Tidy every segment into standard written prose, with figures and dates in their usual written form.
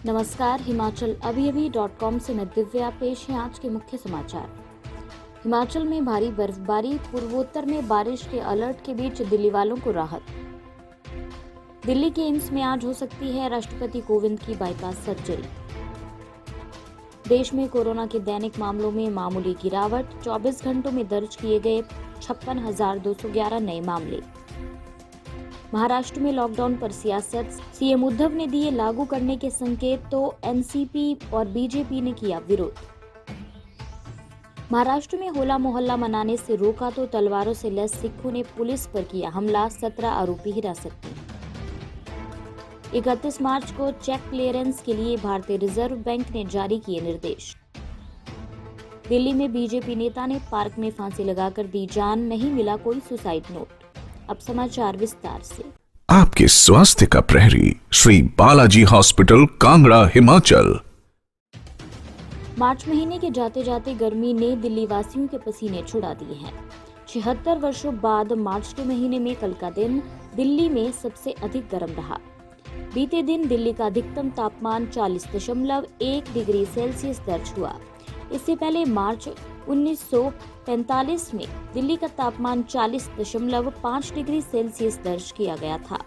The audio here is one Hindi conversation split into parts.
नमस्कार, हिमाचल अभी-अभी.com से मैं दिव्या पेश है आज के मुख्य समाचार। हिमाचल में भारी बर्फबारी, पूर्वोत्तर में बारिश के अलर्ट के बीच दिल्ली वालों को राहत। दिल्ली के एम्स में आज हो सकती है राष्ट्रपति कोविंद की बाईपास सर्जरी। देश में कोरोना के दैनिक मामलों में मामूली गिरावट, 24 घंटों में दर्ज किए गए 56,211 नए मामले। महाराष्ट्र में लॉकडाउन पर सियासत, सीएम उद्धव ने दिए लागू करने के संकेत तो एनसीपी और बीजेपी ने किया विरोध। महाराष्ट्र में होला मोहल्ला मनाने से रोका तो तलवारों से लैस सिखों ने पुलिस पर किया हमला, 17 आरोपी हिरासत में। 31 मार्च को चेक क्लियरेंस के लिए भारतीय रिजर्व बैंक ने जारी किए निर्देश। दिल्ली में बीजेपी नेता ने पार्क में फांसी लगाकर दी जान, नहीं मिला कोई सुसाइड नोट। अब समाचार विस्तार से। आपके स्वास्थ्य का प्रहरी श्री बालाजी हॉस्पिटल कांगड़ा हिमाचल। मार्च महीने के जाते जाते गर्मी ने दिल्ली वासियों के पसीने छुड़ा दिए हैं। 76 वर्षों बाद मार्च के महीने में कल का दिन दिल्ली में सबसे अधिक गर्म रहा। बीते दिन दिल्ली का अधिकतम तापमान 40.1 डिग्री सेल्सियस दर्ज हुआ। इससे पहले मार्च 1945 में दिल्ली का तापमान 40.5 डिग्री सेल्सियस दर्ज किया गया था।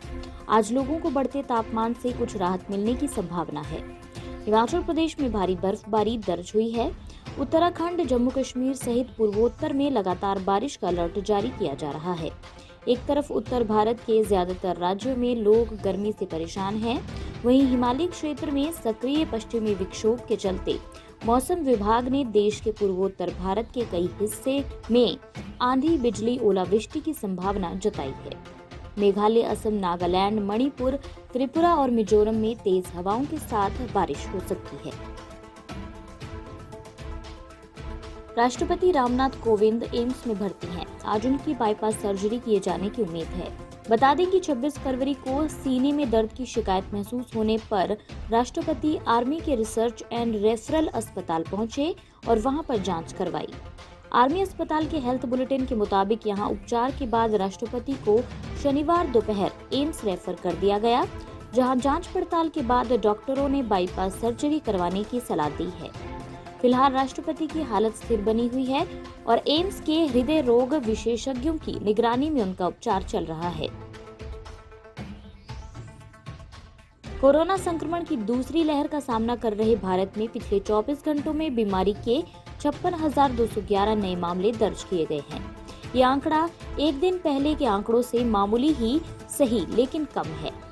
आज लोगों को बढ़ते तापमान से कुछ राहत मिलने की संभावना है। हिमाचल प्रदेश में भारी बर्फबारी दर्ज हुई है। उत्तराखंड, जम्मू कश्मीर सहित पूर्वोत्तर में लगातार बारिश का अलर्ट जारी किया जा रहा है। एक तरफ उत्तर भारत के ज्यादातर राज्यों में लोग गर्मी से परेशान हैं, वहीं हिमालयी क्षेत्र में सक्रिय पश्चिमी विक्षोभ के चलते मौसम विभाग ने देश के पूर्वोत्तर भारत के कई हिस्से में आंधी, बिजली, ओलावृष्टि की संभावना जताई है। मेघालय, असम, नागालैंड, मणिपुर, त्रिपुरा और मिजोरम में तेज हवाओं के साथ बारिश हो सकती है। राष्ट्रपति रामनाथ कोविंद एम्स में भर्ती हैं। आज उनकी बाईपास सर्जरी किए जाने की उम्मीद है। बता दें कि 26 फरवरी को सीने में दर्द की शिकायत महसूस होने पर राष्ट्रपति आर्मी के रिसर्च एंड रेफरल अस्पताल पहुंचे और वहां पर जांच करवाई। आर्मी अस्पताल के हेल्थ बुलेटिन के मुताबिक यहां उपचार के बाद राष्ट्रपति को शनिवार दोपहर एम्स रेफर कर दिया गया, जहां जांच पड़ताल के बाद डॉक्टरों ने बाईपास सर्जरी करवाने की सलाह दी है। फिलहाल राष्ट्रपति की हालत स्थिर बनी हुई है और एम्स के हृदय रोग विशेषज्ञों की निगरानी में उनका उपचार चल रहा है। कोरोना संक्रमण की दूसरी लहर का सामना कर रहे भारत में पिछले 24 घंटों में बीमारी के 56,211 नए मामले दर्ज किए गए हैं। ये आंकड़ा एक दिन पहले के आंकड़ों से मामूली ही सही लेकिन कम है।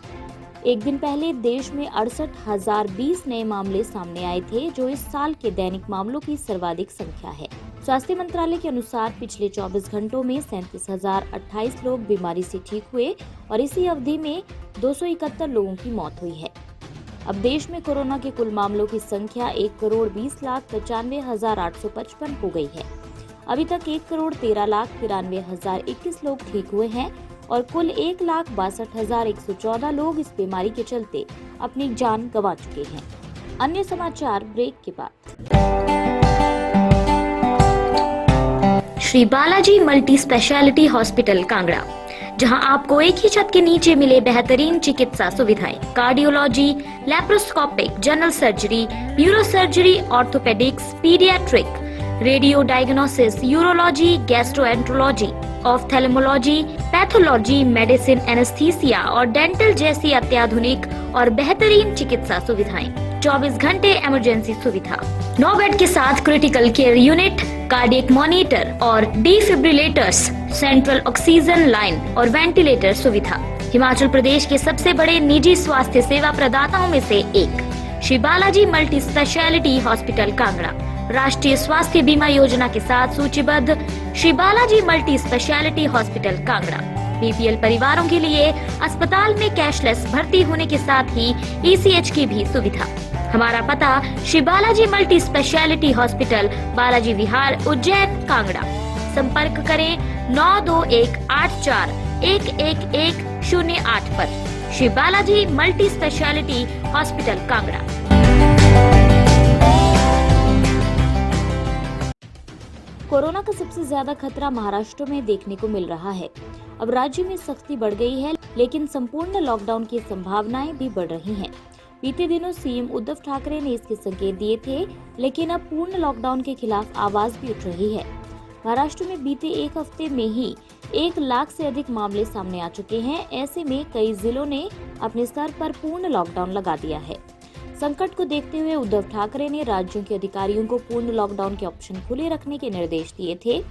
एक दिन पहले देश में 68,020 नए मामले सामने आए थे, जो इस साल के दैनिक मामलों की सर्वाधिक संख्या है। स्वास्थ्य मंत्रालय के अनुसार पिछले 24 घंटों में 37,028 लोग बीमारी से ठीक हुए और इसी अवधि में 271 लोगों की मौत हुई है। अब देश में कोरोना के कुल मामलों की संख्या 1,20,95,855 हो गई है। अभी तक 1,13,93,021 लोग ठीक हुए हैं और कुल 1,62,114 लोग इस बीमारी के चलते अपनी जान गंवा चुके हैं। अन्य समाचार ब्रेक के बाद। Shri Balaji multi speciality hospital Kangra, जहां आपको एक ही छत के नीचे मिले बेहतरीन चिकित्सा सुविधाएं, cardiology, laparoscopic, general surgery, neuro surgery, orthopaedics, paediatric, radio diagnosis, urology, gastroenterology, ophthalmology, pathology, medicine, anaesthesia और डेंटल जैसी अत्याधुनिक और बेहतरीन चिकित्सा सुविधाएं, 24 घंटे इमरजेंसी सुविधा, 9 बेड के साथ critical care unit, cardiac monitor और डिफिब्रिलेटर्स, सेंट्रल ऑक्सीजन लाइन और वेंटिलेटर सुविधा। हिमाचल प्रदेश के सबसे बड़े निजी स्वास्थ्य सेवा प्रदाताओं में से एक Shri Balaji multi speciality hospital Kangra राष्ट्रीय स्वास्थ्य बीमा योजना के साथ सूचीबद्ध Shri Balaji multi speciality hospital Kangra BPL परिवारों के लिए अस्पताल में कैशलेस भर्ती होने के साथ ही ईसीएच की भी सुविधा। हमारा पता Shri Balaji multi speciality hospital, Balaji Vihar, Ujjain, Kangra. संपर्क करें 9218411108 पर। Shri Balaji multi speciality hospital Kangra. Corona का सबसे ज्यादा खतरा महाराष्ट्र में देखने को मिल रहा है। अब राज्य में सख्ती बढ़ गई है, लेकिन संपूर्ण लॉकडाउन की संभावनाएं भी बढ़ रही हैं। बीते दिनों सीएम उद्धव ठाकरे ने इसके संकेत दिए थे, लेकिन अब पूर्ण लॉकडाउन के खिलाफ आवाज भी उठ रही है। महाराष्ट्र में बीते एक हफ्ते में ही 1 लाख से अधिक मामले सामने आ चुके हैं। ऐसे में कई जिलों ने अपने स्तर पर पूर्ण लॉकडाउन लगा दिया है। संकट को देखते हुए उद्धव ठाकरे ने राज्यों के अधिकारियों को पूर्ण लॉकडाउन के ऑप्शन खुले रखने के निर्देश दिए थे।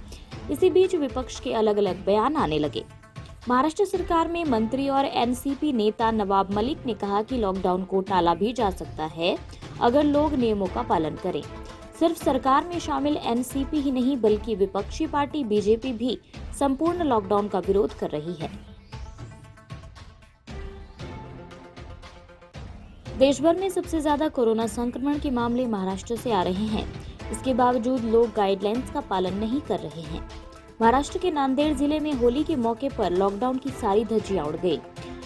इसी बीच विपक्ष के अलग अलग बयान आने लगे। महाराष्ट्र सरकार में मंत्री और एनसीपी नेता नवाब मलिक ने कहा कि लॉकडाउन को टाला भी जा सकता है अगर लोग नियमों का पालन करें। सिर्फ सरकार में शामिल एनसीपी ही नहीं बल्कि विपक्षी पार्टी बीजेपी भी संपूर्ण लॉकडाउन का विरोध कर रही है। देश भर में सबसे ज्यादा कोरोना संक्रमण के मामले महाराष्ट्र से आ रहे हैं। इसके बावजूद लोग गाइडलाइंस का पालन नहीं कर रहे हैं। महाराष्ट्र के नांदेड़ जिले में होली के मौके पर लॉकडाउन की सारी धज्जियां उड़ गई।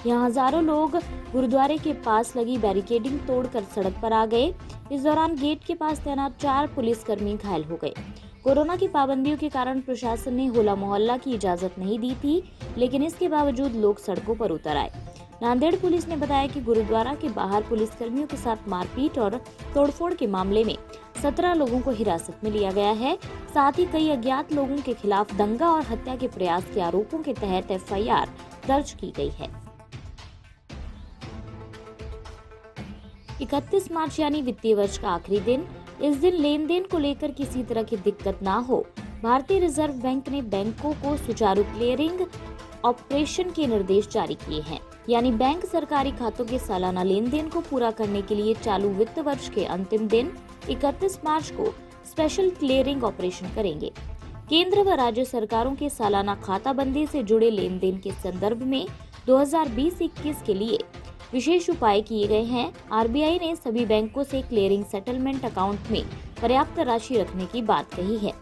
यहां हजारों लोग गुरुद्वारे के पास लगी बैरिकेडिंग तोड़कर सड़क पर आ गए। इस दौरान गेट के पास तैनात 4 पुलिसकर्मी घायल हो गए। कोरोना की पाबंदियों के कारण प्रशासन ने होला मोहल्ला की इजाजत नहीं दी थी, लेकिन इसके बावजूद लोग सड़कों पर उतर आए। नांदेड़ पुलिस ने बताया कि गुरुद्वारा के बाहर पुलिसकर्मियों के साथ मारपीट और तोड़फोड़ के मामले में 17 लोगों को हिरासत में लिया गया है। साथ ही कई अज्ञात लोगों के खिलाफ दंगा और हत्या के प्रयास के आरोपों के तहत एफआईआर दर्ज की गई है। 31 मार्च यानी वित्तीय वर्ष का आखिरी दिन। इस दिन लेन देन को लेकर किसी तरह की दिक्कत ना हो, भारतीय रिजर्व बैंक ने बैंकों को सुचारू क्लियरिंग ऑपरेशन के निर्देश जारी किए हैं। यानी बैंक सरकारी खातों के सालाना लेन देन को पूरा करने के लिए चालू वित्त वर्ष के अंतिम दिन 31 मार्च को स्पेशल क्लियरिंग ऑपरेशन करेंगे। केंद्र व राज्य सरकारों के सालाना खाताबंदी से जुड़े लेन देन के संदर्भ में 2020-21 के लिए विशेष उपाय किए गए हैं। आरबीआई ने सभी बैंकों से क्लियरिंग सेटलमेंट अकाउंट में पर्याप्त राशि रखने की बात कही है।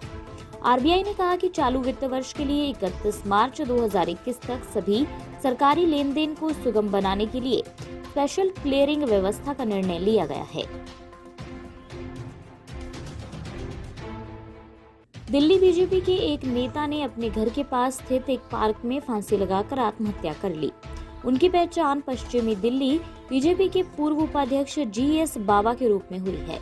आरबीआई ने कहा कि चालू वित्त वर्ष के लिए 31 मार्च 2021 तक सभी सरकारी लेन देन को सुगम बनाने के लिए स्पेशल क्लियरिंग व्यवस्था का निर्णय लिया गया है। दिल्ली बीजेपी के एक नेता ने अपने घर के पास स्थित एक पार्क में फांसी लगाकर आत्महत्या कर ली। उनकी पहचान पश्चिमी दिल्ली बीजेपी के पूर्व उपाध्यक्ष जीएस बावा के रूप में हुई है।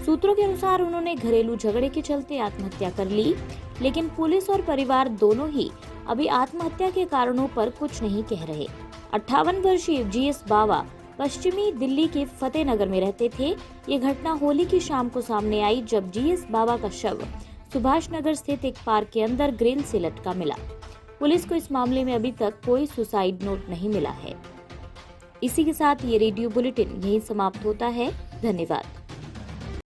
सूत्रों के अनुसार उन्होंने घरेलू झगड़े के चलते आत्महत्या कर ली, लेकिन पुलिस और परिवार दोनों ही अभी आत्महत्या के कारणों पर कुछ नहीं कह रहे। 58 वर्षीय जीएस बावा पश्चिमी दिल्ली के फतेहनगर में रहते थे। ये घटना होली की शाम को सामने आई जब जीएस बावा का शव सुभाष नगर स्थित एक पार्क के अंदर ग्रिल से लटका मिला। पुलिस को इस मामले में अभी तक कोई सुसाइड नोट नहीं मिला है। इसी के साथ ये रेडियो बुलेटिन यहीं समाप्त होता है। धन्यवाद।